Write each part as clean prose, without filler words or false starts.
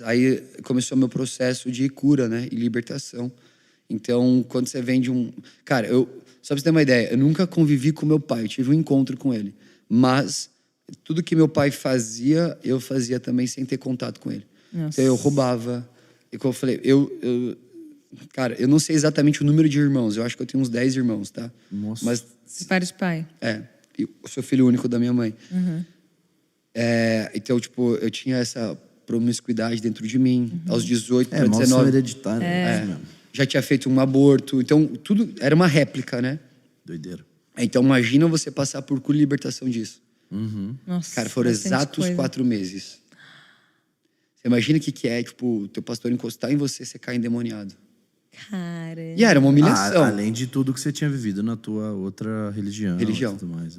Aí começou meu processo de cura, né? E libertação. Então, quando você vem de um... Cara, só pra você ter uma ideia, eu nunca convivi com meu pai, eu tive um encontro com ele. Mas tudo que meu pai fazia, eu fazia também sem ter contato com ele. Nossa. Então, eu roubava. E como eu falei, cara, eu não sei exatamente o número de irmãos. Eu acho que eu tenho uns 10 irmãos, tá? Nossa. Mas... Vários pai. Eu sou filho único da minha mãe. Uhum. Então, tipo, eu tinha essa promiscuidade dentro de mim. Aos 18 para maldição 19. hereditária. Mesmo. Já tinha feito um aborto. Então, tudo era uma réplica, né? Doideira. Então, imagina você passar por cura e libertação disso. Nossa, Cara, foram exatos 4 meses. Você imagina o que é, tipo, o teu pastor encostar em você, você cair endemoniado. Cara. E era uma humilhação. Além de tudo que você tinha vivido na tua outra religião. E tudo mais,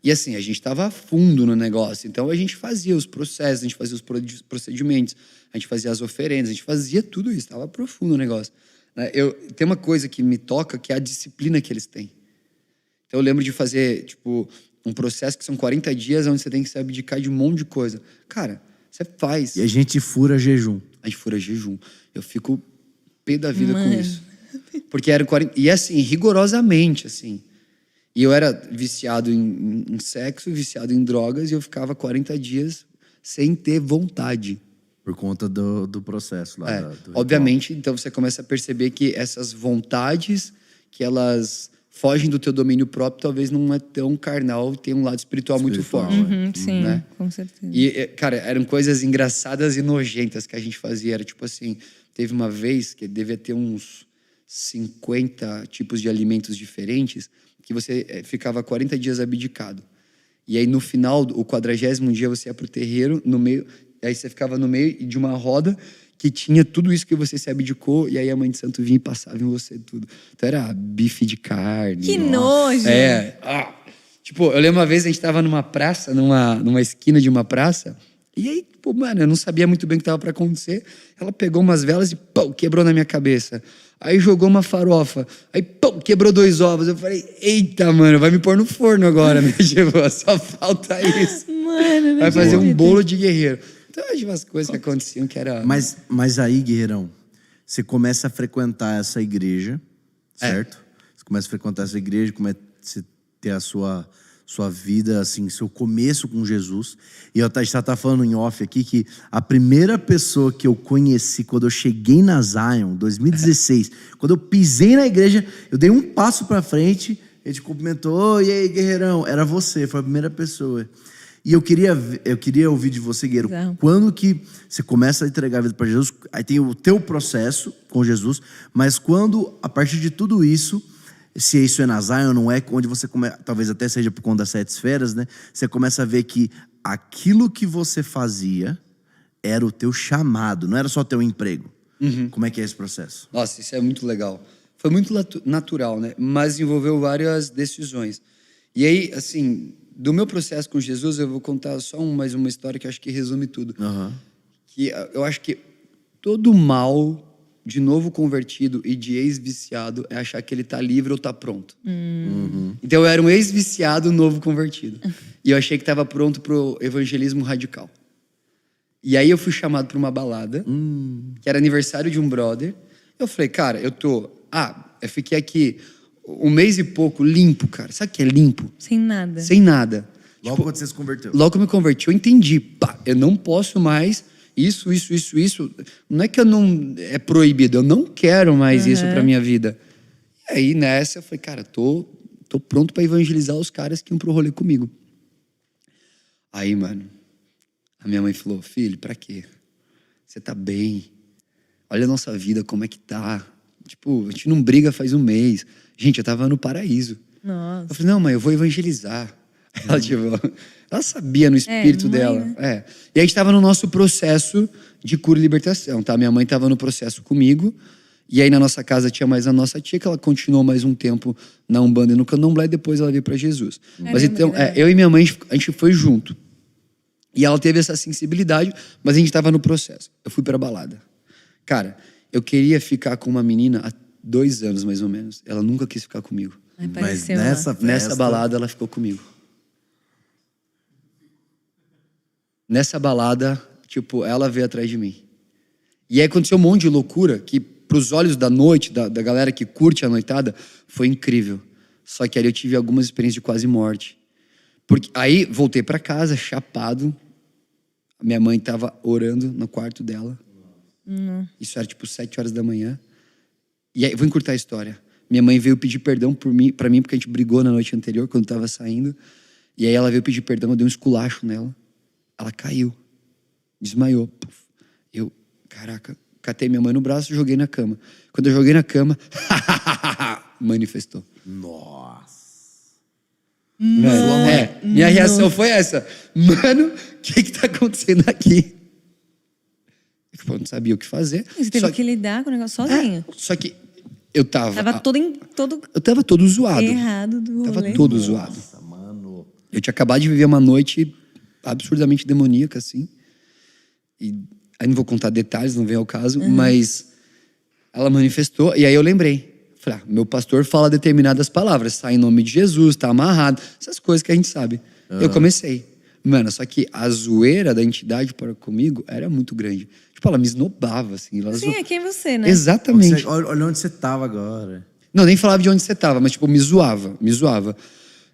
E assim, a gente estava a fundo no negócio. Então, a gente fazia os processos, a gente fazia os procedimentos, a gente fazia as oferendas, a gente fazia tudo isso. Estava profundo o negócio. Tem uma coisa que me toca, que é a disciplina que eles têm. Então, eu lembro de fazer, tipo, um processo que são 40 dias, onde você tem que se abdicar de um monte de coisa. Cara, você faz. E a gente fura jejum. A gente fura jejum. Eu fico pé da vida com isso. Porque era 40... E assim, rigorosamente, assim. E eu era viciado em sexo, viciado em drogas, e eu ficava 40 dias sem ter vontade. Por conta do processo lá. Do obviamente, então você começa a perceber que essas vontades, que elas fogem do teu domínio próprio, talvez não é tão carnal, tem um lado espiritual muito forte. Sim, né? Com certeza. E, cara, eram coisas engraçadas e nojentas que a gente fazia. Era tipo assim, teve uma vez que devia ter uns 50 tipos de alimentos diferentes, que você ficava 40 dias abdicado. E aí, no final, o 40º dia, você ia pro terreiro, no meio... Aí você ficava no meio de uma roda que tinha tudo isso que você se abdicou, e aí a mãe de santo vinha e passava em você tudo. Então era bife de carne. Que nojo! Tipo, eu lembro uma vez, a gente tava numa praça, numa esquina de uma praça, e aí, pô, mano, eu não sabia muito bem o que tava pra acontecer. Ela pegou umas velas e, pô, quebrou na minha cabeça. Aí jogou uma farofa. Aí, pô, quebrou 2 ovos. Eu falei, eita, mano, vai me pôr no forno agora, né? Tipo, só falta isso. Mano, vai fazer um bolo de guerreiro. Então, tinha umas coisas que aconteciam que era... Mas aí, guerreirão, você começa a frequentar essa igreja, certo? Você começa a frequentar essa igreja, começa a ter a sua vida, assim, seu começo com Jesus. E eu tá falando em off aqui que a primeira pessoa que eu conheci quando eu cheguei na Zion, 2016, quando eu pisei na igreja, eu dei um passo pra frente, ele te cumprimentou, e aí, guerreirão, era você, foi a primeira pessoa. E eu queria ouvir de você, guerreiro, quando que você começa a entregar a vida para Jesus, aí tem o teu processo com Jesus, mas quando, a partir de tudo isso, se isso é na Zion, não é, onde você começa, talvez até seja por conta das 7 esferas, né? Você começa a ver que aquilo que você fazia era o teu chamado, não era só teu emprego. Como é que é esse processo? Nossa, isso é muito legal. Foi muito natural, né? Mas envolveu várias decisões. E aí, assim... Do meu processo com Jesus, eu vou contar só mais uma história que eu acho que resume tudo. Que eu acho que todo mal de novo convertido e de ex-viciado é achar que ele tá livre ou tá pronto. Então eu era um ex-viciado novo convertido. E eu achei que estava pronto pro evangelismo radical. E aí eu fui chamado para uma balada, que era aniversário de um brother. Eu falei, cara, eu fiquei aqui 1 mês e pouco limpo, cara. Sabe o que é limpo? Sem nada. Sem nada. Logo quando você se converteu. Logo que eu me converti, eu entendi. Eu não posso mais isso. Não é que eu não... É proibido. Eu não quero mais isso pra minha vida. E aí, nessa, eu falei, cara, tô pronto pra evangelizar os caras que iam pro rolê comigo. Aí, mano, a minha mãe falou, filho, pra quê? Você tá bem. Olha a nossa vida, como é que tá. Tipo, a gente não briga faz 1 mês. Gente, eu tava no paraíso. Nossa. Eu falei, não, mãe, eu vou evangelizar. Ela, tipo, ela sabia no espírito dela. E a gente tava no nosso processo de cura e libertação, tá? Minha mãe tava no processo comigo. E aí na nossa casa tinha mais a nossa tia, que ela continuou mais um tempo na Umbanda e no Candomblé, e depois ela veio pra Jesus. Mas então, eu e minha mãe, a gente foi junto. E ela teve essa sensibilidade, mas a gente tava no processo. Eu fui pra balada. Cara, eu queria ficar com uma menina há 2 anos, mais ou menos. Ela nunca quis ficar comigo. Mas nessa balada, ela ficou comigo. Nessa balada, tipo, ela veio atrás de mim. E aí aconteceu um monte de loucura que, pros olhos da noite, da galera que curte a noitada, foi incrível. Só que ali eu tive algumas experiências de quase morte. Porque aí voltei pra casa, chapado. Minha mãe tava orando no quarto dela. Isso era tipo 7 horas da manhã. E aí, vou encurtar a história. Minha mãe veio pedir perdão pra mim, porque a gente brigou na noite anterior, quando tava saindo. E aí ela veio pedir perdão, eu dei um esculacho nela. Ela caiu. Desmaiou. Eu, caraca, catei minha mãe no braço e joguei na cama. Quando eu joguei na cama, manifestou. Nossa. Mano, minha reação foi essa. Mano, o que tá acontecendo aqui? Eu não sabia o que fazer. Você teve que lidar com o negócio sozinho. Só que eu tava... Eu tava todo zoado. errado do rolê. Tava todo zoado. Nossa, mano. Eu tinha acabado de viver uma noite absurdamente demoníaca, assim. E aí não vou contar detalhes, não vem ao caso, mas ela manifestou, e aí eu lembrei. Falei, meu pastor fala determinadas palavras, tá em nome de Jesus, tá amarrado, essas coisas que a gente sabe. Eu comecei. Mano, só que a zoeira da entidade para comigo era muito grande. Tipo, ela me esnobava, assim. Sim, é quem você, né? Exatamente. Olha onde você tava agora. Não, nem falava de onde você tava, mas tipo, me zoava.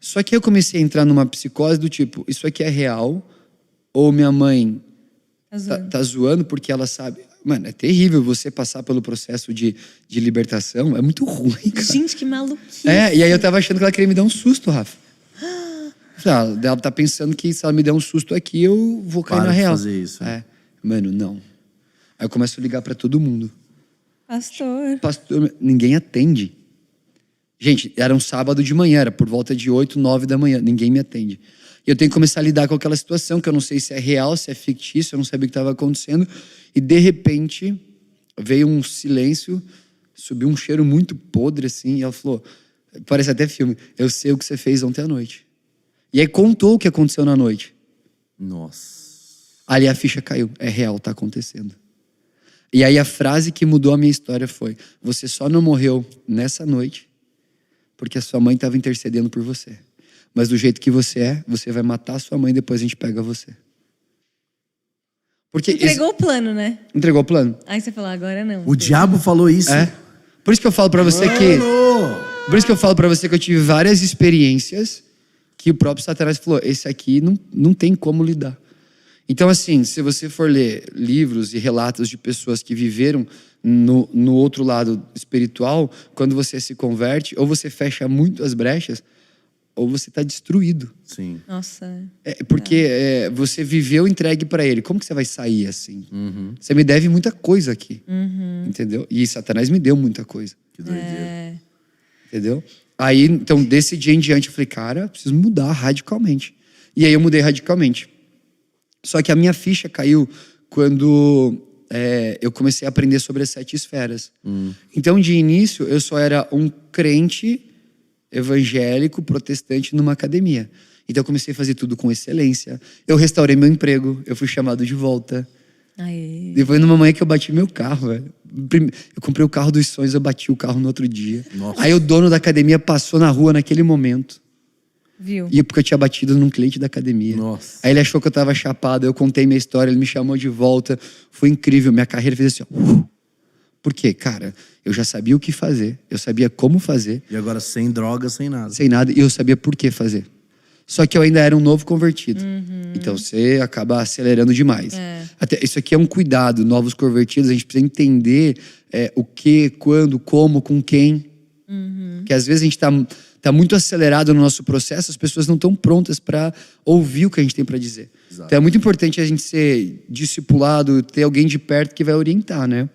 Só que eu comecei a entrar numa psicose do tipo, isso aqui é real, ou minha mãe tá zoando porque ela sabe... Mano, é terrível você passar pelo processo de libertação, é muito ruim, cara. Gente, que maluquice. E aí eu tava achando que ela queria me dar um susto, Rafa. Ela tá pensando que se ela me der um susto aqui, eu vou cair na real. Fazer isso. Mano, não. Aí eu começo a ligar pra todo mundo. Pastor, ninguém atende. Gente, era um sábado de manhã, era por volta de 8, 9 da manhã. Ninguém me atende. E eu tenho que começar a lidar com aquela situação, que eu não sei se é real, se é fictício, eu não sabia o que estava acontecendo. E, de repente, veio um silêncio, subiu um cheiro muito podre, assim, e ela falou, parece até filme, eu sei o que você fez ontem à noite. E aí contou o que aconteceu na noite. Nossa. Ali a ficha caiu, é real, tá acontecendo. E aí a frase que mudou a minha história foi, você só não morreu nessa noite porque a sua mãe estava intercedendo por você. Mas do jeito que você vai matar a sua mãe e depois a gente pega você. Porque entregou o plano, né? Entregou o plano. Aí você falou, agora não. O diabo falou isso? Por isso que eu falo pra você Por isso que eu falo pra você que eu tive várias experiências que o próprio Satanás falou, esse aqui não tem como lidar. Então, assim, se você for ler livros e relatos de pessoas que viveram no outro lado espiritual, quando você se converte, ou você fecha muito as brechas, ou você está destruído. Sim. Nossa. Porque você viveu entregue para ele. Como que você vai sair assim? Você me deve muita coisa aqui. Entendeu? E Satanás me deu muita coisa. Que doideira. Entendeu? Aí, então, desse dia em diante, eu falei, cara, preciso mudar radicalmente. E aí eu mudei radicalmente. Só que a minha ficha caiu quando eu comecei a aprender sobre as 7 esferas. Então, de início, eu só era um crente evangélico, protestante, numa academia. Então, eu comecei a fazer tudo com excelência. Eu restaurei meu emprego, eu fui chamado de volta. Aê. Depois, numa manhã que eu bati meu carro, velho. Eu comprei o carro dos sonhos, eu bati o carro no outro dia. Nossa. Aí o dono da academia passou na rua naquele momento. Viu? E porque eu tinha batido num cliente da academia. Nossa. Aí ele achou que eu tava chapado, eu contei minha história, ele me chamou de volta. Foi incrível, minha carreira fez assim, ó. Por quê? Cara, eu já sabia o que fazer, eu sabia como fazer. E agora sem droga, sem nada. Sem nada, e eu sabia por que fazer. Só que eu ainda era um novo convertido. Então você acaba acelerando demais. Até, isso aqui é um cuidado, novos convertidos, a gente precisa entender o que, quando, como, com quem. Porque às vezes a gente tá muito acelerado no nosso processo, as pessoas não estão prontas para ouvir o que a gente tem para dizer. Exato. Então é muito importante a gente ser discipulado, ter alguém de perto que vai orientar, né?